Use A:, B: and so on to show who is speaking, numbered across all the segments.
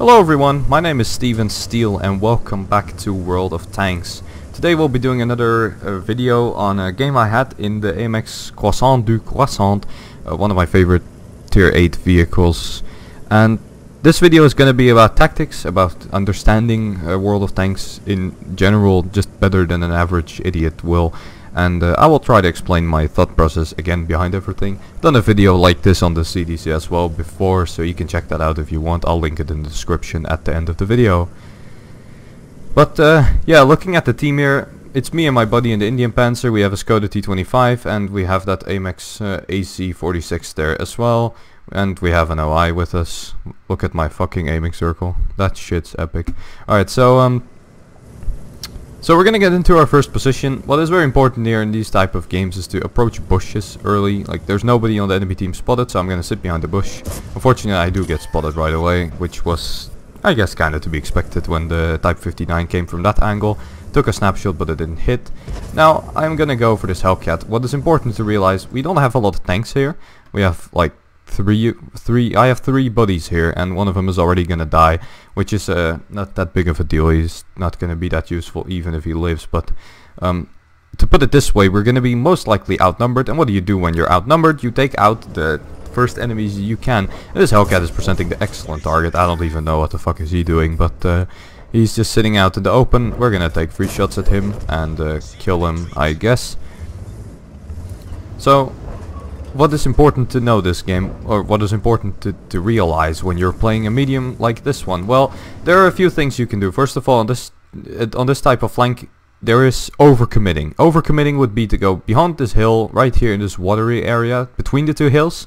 A: Hello everyone, my name is Steven Steele and welcome back to World of Tanks. Today we'll be doing another video on a game I had in the AMX Croissant, one of my favorite tier 8 vehicles. And this video is going to be about tactics, about understanding World of Tanks in general, just better than an average idiot will. And I will try to explain my thought process again behind everything. Done a video like this on the CDC as well before, so you can check that out if you want. I'll link it in the description at the end of the video. But yeah, looking at the team here, it's me and my buddy in the Indian Panzer. We have a Skoda T25 and we have that AMX AC46 there as well. And we have an OI with us. Look at my fucking aiming circle. That shit's epic. Alright, so we're gonna get into our first position. What is very important here in these type of games is to approach bushes early. Like, there's nobody on the enemy team spotted, so I'm gonna sit behind the bush. Unfortunately, I do get spotted right away, which was, I guess, kinda to be expected when the Type 59 came from that angle. Took a snapshot, but it didn't hit. Now, I'm gonna go for this Hellcat. What is important to realize, we don't have a lot of tanks here. We have, like, I have three buddies here, and one of them is already gonna die, which is not that big of a deal. He's not gonna be that useful even if he lives, but to put it this way, we're gonna be most likely outnumbered. And what do you do when you're outnumbered? You take out the first enemies you can. And this Hellcat is presenting the excellent target. I don't even know what the fuck is he doing, but he's just sitting out in the open. We're gonna take 3 shots at him and kill him, I guess. So what is important to know this game, or what is important to realize when you're playing a medium like this one? Well, there are a few things you can do. First of all, on this type of flank, there is overcommitting. Overcommitting would be to go behind this hill, right here in this watery area, between the two hills.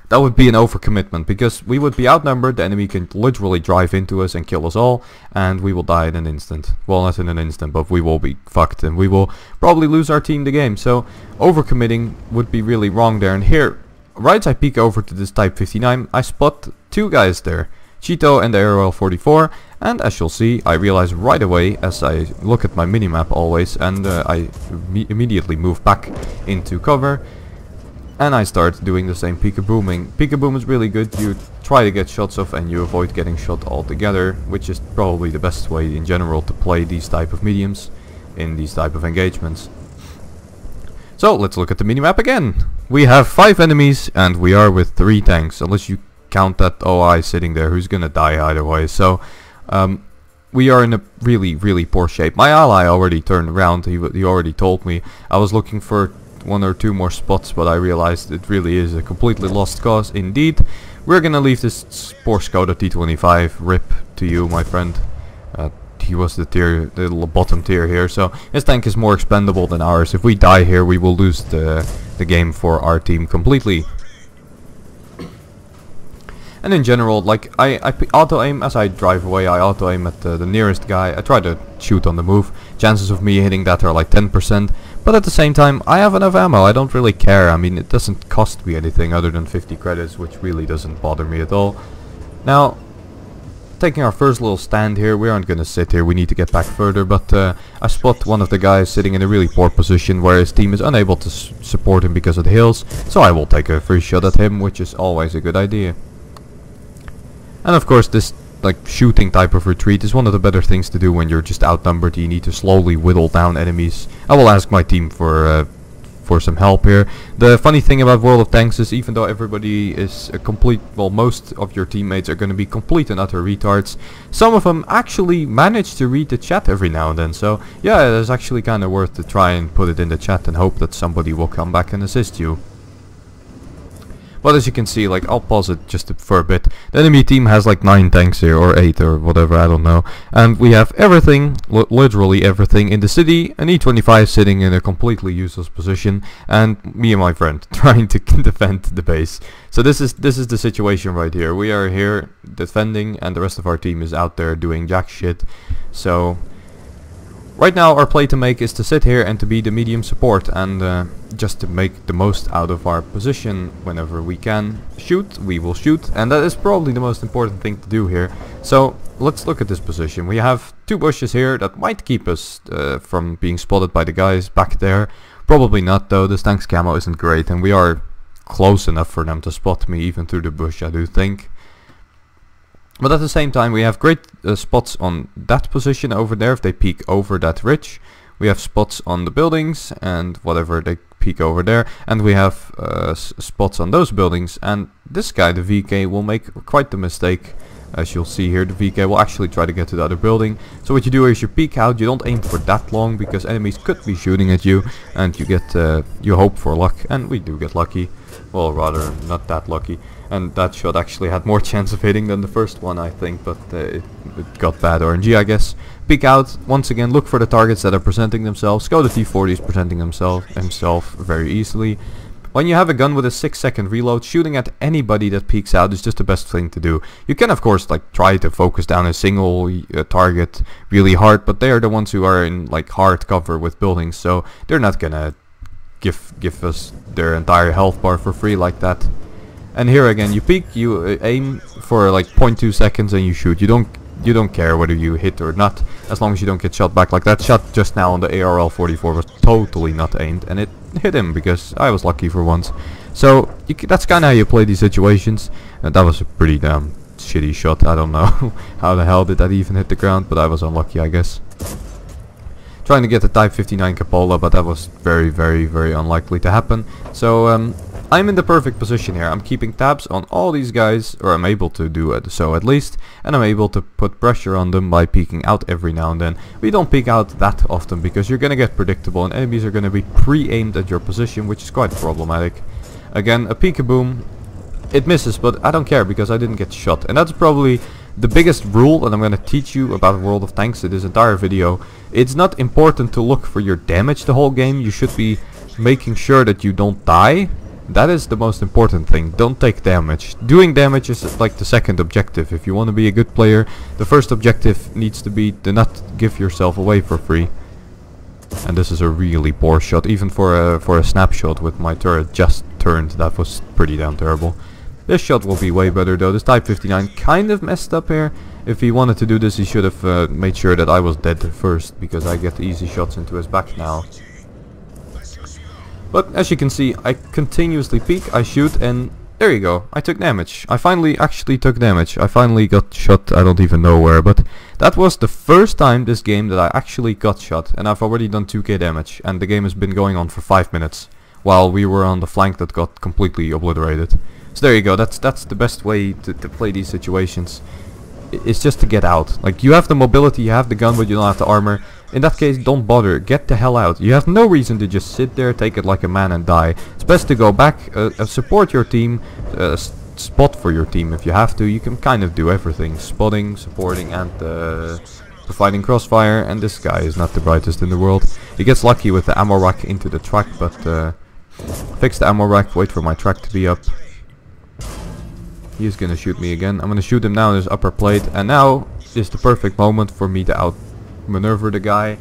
A: That would be an overcommitment, because we would be outnumbered, the enemy can literally drive into us and kill us all, and we will die in an instant. Well, not in an instant, but we will be fucked, and we will probably lose our team the game. So, overcommitting would be really wrong there. And here, right as I peek over to this Type 59, I spot 2 guys there, Cheeto and the Aerol 44, and as you'll see, I realize right away, as I look at my minimap always, and I immediately move back into cover. And I start doing the same peekabooming. Peekaboom is really good. You try to get shots off and you avoid getting shot altogether, which is probably the best way in general to play these type of mediums in these type of engagements. So let's look at the minimap again. We have 5 enemies and we are with 3 tanks, unless you count that OI sitting there who's gonna die either way. So we are in a really poor shape. My ally already turned around. He already told me. I was looking for 1 or 2 more spots, but I realized it really is a completely lost cause indeed. We're gonna leave this poor Skoda T25. Rip to you, my friend. He was the bottom tier here, so his tank is more expendable than ours. If we die here, we will lose the game for our team completely. And in general, like, I auto-aim as I drive away. I auto-aim at the nearest guy. I try to shoot on the move. Chances of me hitting that are like 10%. But at the same time, I have enough ammo. I don't really care. I mean, it doesn't cost me anything other than 50 credits, which really doesn't bother me at all. Now, taking our first little stand here. We aren't going to sit here. We need to get back further. But I spot one of the guys sitting in a really poor position where his team is unable to support him because of the hills. So I will take a free shot at him, which is always a good idea. And of course, this like shooting type of retreat is one of the better things to do when you're just outnumbered. You need to slowly whittle down enemies. I will ask my team for some help here. The funny thing about World of Tanks is, even though everybody is a complete, well, most of your teammates are going to be complete and utter retards, some of them actually manage to read the chat every now and then. So yeah, it's actually kind of worth to try and put it in the chat and hope that somebody will come back and assist you. But as you can see, like, I'll pause it just for a bit. The enemy team has like 9 tanks here, or 8 or whatever, I don't know. And we have everything, literally everything in the city. An E25 sitting in a completely useless position, and me and my friend trying to defend the base. So this is the situation right here. We are here defending, and the rest of our team is out there doing jack shit. So right now our play to make is to sit here and to be the medium support, and just to make the most out of our position. Whenever we can shoot, we will shoot, and that is probably the most important thing to do here. So let's look at this position. We have 2 bushes here that might keep us from being spotted by the guys back there. Probably not though. This tank's camo isn't great, and we are close enough for them to spot me even through the bush, I do think. But at the same time, we have great spots on that position over there if they peek over that ridge. We have spots on the buildings and whatever they peek over there, and we have spots on those buildings. And this guy, the VK, will make quite the mistake. As you'll see here, the VK will actually try to get to the other building. So what you do is you peek out, you don't aim for that long because enemies could be shooting at you, and you get you hope for luck, and we do get lucky. Well, rather not that lucky. And that shot actually had more chance of hitting than the first one, I think, but it got bad RNG, I guess. Peek out, once again, look for the targets that are presenting themselves. Go to T40 is presenting himself very easily. When you have a gun with a 6-second reload, shooting at anybody that peeks out is just the best thing to do. You can of course like try to focus down a single target really hard, but they are the ones who are in like hard cover with buildings, so they're not gonna give us their entire health bar for free like that. And here again, you peek, you aim for like 0.2 seconds and you shoot. You don't care whether you hit or not, as long as you don't get shot back. Like that shot just now on the ARL-44 was totally not aimed, and it hit him because I was lucky for once. So that's kind of how you play these situations. And that was a pretty damn shitty shot. I don't know how the hell did that even hit the ground, but I was unlucky, I guess. Trying to get the Type 59 Capola, but that was very, very, very unlikely to happen. So I'm in the perfect position here. I'm keeping tabs on all these guys, or I'm able to do it so at least, and I'm able to put pressure on them by peeking out every now and then. We don't peek out that often because you're gonna get predictable and enemies are gonna be pre-aimed at your position, which is quite problematic. Again, a peek-a-boom, it misses, but I don't care because I didn't get shot. And that's probably the biggest rule that I'm gonna teach you about World of Tanks in this entire video. It's not important to look for your damage the whole game. You should be making sure that you don't die. That is the most important thing. Don't take damage. Doing damage is like the second objective. If you want to be a good player, the first objective needs to be to not give yourself away for free. And this is a really poor shot, even for a snapshot with my turret just turned. That was pretty damn terrible. This shot will be way better though. This Type 59 kind of messed up here. If he wanted to do this, he should have made sure that I was dead first, because I get easy shots into his back now. But as you can see, I continuously peek, I shoot, and there you go. I took damage. I finally actually took damage. I finally got shot, I don't even know where, but that was the first time this game that I actually got shot, and I've already done 2k damage, and the game has been going on for 5 minutes, while we were on the flank that got completely obliterated. So there you go, that's the best way to play these situations. It's just to get out. Like, you have the mobility, you have the gun, but you don't have the armor. In that case, don't bother. Get the hell out. You have no reason to just sit there, take it like a man and die. It's best to go back, support your team, spot for your team if you have to. You can kind of do everything. Spotting, supporting, and providing crossfire. And this guy is not the brightest in the world. He gets lucky with the ammo rack into the track, but fix the ammo rack, wait for my track to be up. He's gonna shoot me again. I'm gonna shoot him now in his upper plate, and now is the perfect moment for me to outmaneuver the guy.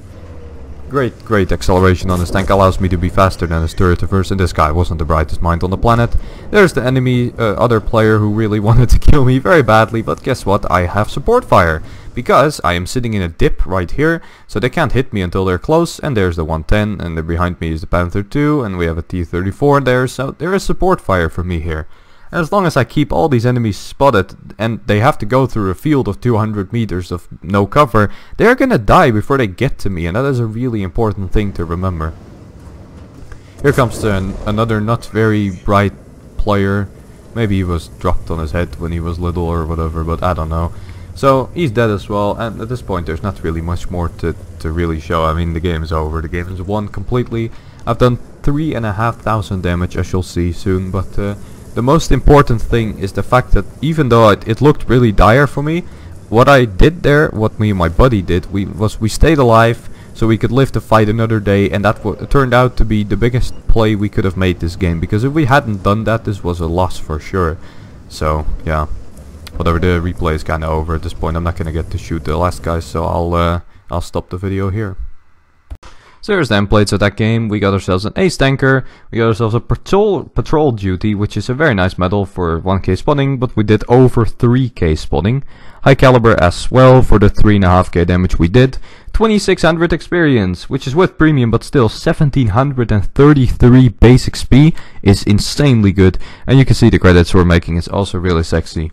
A: Great acceleration on his tank, allows me to be faster than his turret at first, and this guy wasn't the brightest mind on the planet. There's the enemy, other player who really wanted to kill me very badly, but guess what? I have support fire, because I am sitting in a dip right here, so they can't hit me until they're close, and there's the 110, and then behind me is the Panther 2, and we have a T-34 there, so there is support fire for me here. And as long as I keep all these enemies spotted, and they have to go through a field of 200 meters of no cover, they're gonna die before they get to me, and that is a really important thing to remember. Here comes another not very bright player. Maybe he was dropped on his head when he was little or whatever, but I don't know. So he's dead as well, and at this point there's not really much more to really show. I mean, the game is over, the game is won completely. I've done 3,500 damage, as you'll see soon, but the most important thing is the fact that even though it looked really dire for me, what I did there, what me and my buddy did, we stayed alive so we could live to fight another day, and that turned out to be the biggest play we could have made this game, because if we hadn't done that, this was a loss for sure. So yeah, whatever, the replay is kind of over at this point. I'm not gonna get to shoot the last guy, so I'll stop the video here. So here's the templates of that game. We got ourselves an ace tanker, we got ourselves a patrol duty, which is a very nice medal for 1k spotting, but we did over 3k spotting. High caliber as well for the 3.5k damage we did. 2600 experience, which is with premium, but still 1733 base XP is insanely good. And you can see the credits we're making is also really sexy.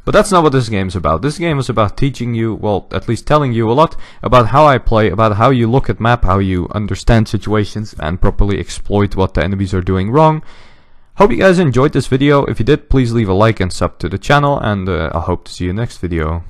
A: But that's not what this game is about. This game is about teaching you, well, at least telling you a lot about how I play, about how you look at map, how you understand situations and properly exploit what the enemies are doing wrong. Hope you guys enjoyed this video. If you did, please leave a like and sub to the channel, and I hope to see you next video.